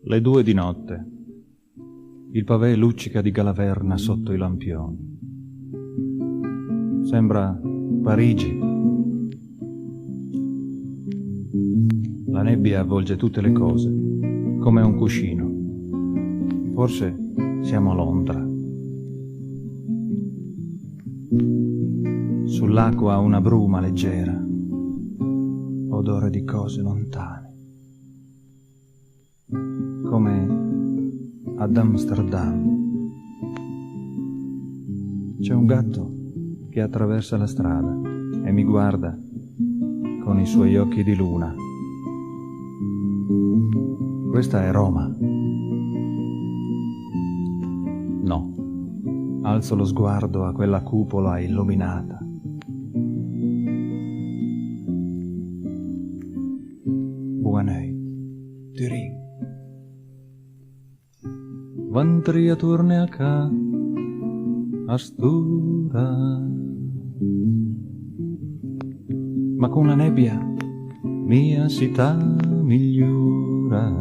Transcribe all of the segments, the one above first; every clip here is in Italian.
Le 2 di notte. Il pavé luccica di Galaverna sotto i lampioni. Sembra Parigi. La nebbia avvolge tutte le cose, come un cuscino. Forse siamo a Londra. Sull'acqua una bruma leggera, odore di cose lontane. Come ad Amsterdam. C'è un gatto che attraversa la strada e mi guarda con i suoi occhi di luna. Questa è Roma. No, alzo lo sguardo a quella cupola illuminata. Buonanotte, Turin. Vantria torne a ca, Astura. Ma con la nebbia mia città migliora.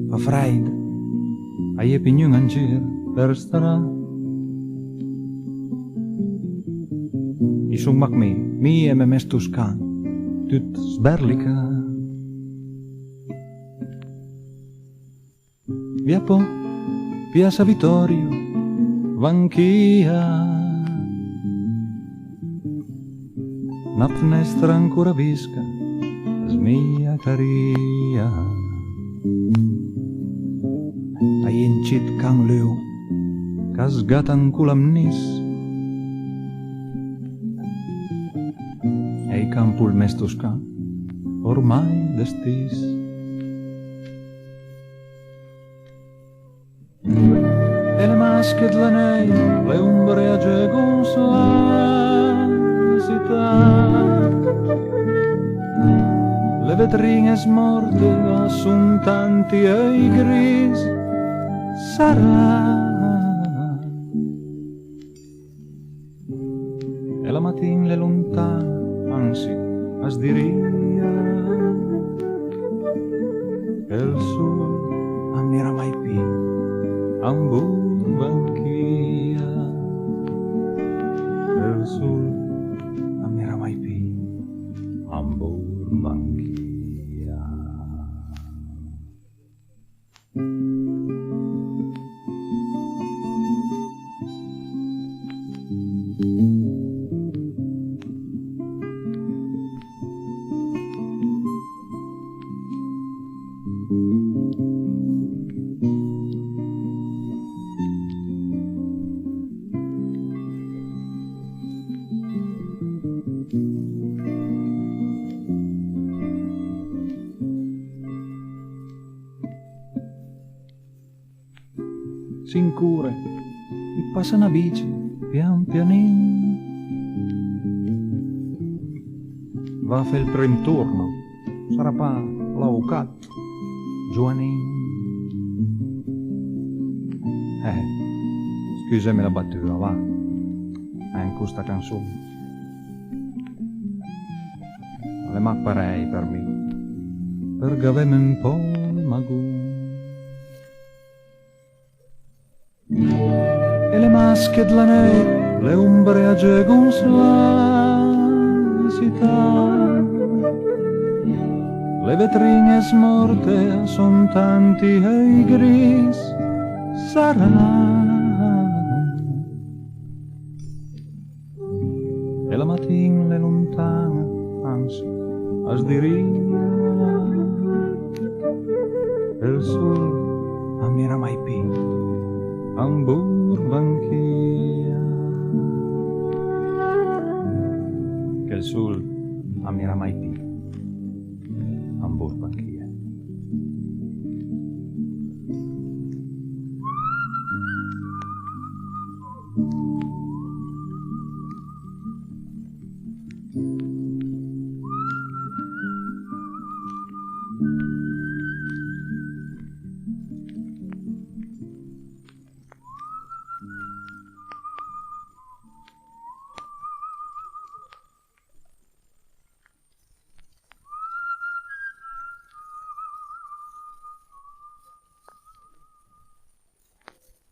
Fa freid, a je pignun an gir per strada. I sung mak mi e me mestus can, tut sberlica. Via Po, Piazza Vittorio, Vanchia. Na finestra ancora visca, smia caria. A incit can leu, casgatan culam nis. Ei campul mestus can, ormai destis. E le masche dell'anei, le ombre aggegon sulla città. Le vetrine smorte son tanti e i gris. Sarà. E la mattina le lontana, anzi, as diria che il sole ammira mai più. Hamburg Vanchia, el sul ammira mai più. Hamburg Vanchia. S'incure, e passa una bici, pian pianino. Va a fare il prim turno, sarà pa l'avvocato, Giovanni. Scusami la battuta, va, in questa canzone. Le mapparei per me, perché avem un po' il magù. E le masche della neve, le ombre aggegon sulla città. Le vetrine smorte son tanti e i gris. Sarà. E la mattina le lontana, anzi, as diria che il sol ammira mai più. Hamburg Vanchia, che il sul ammira mai più. Hamburg Vanchia.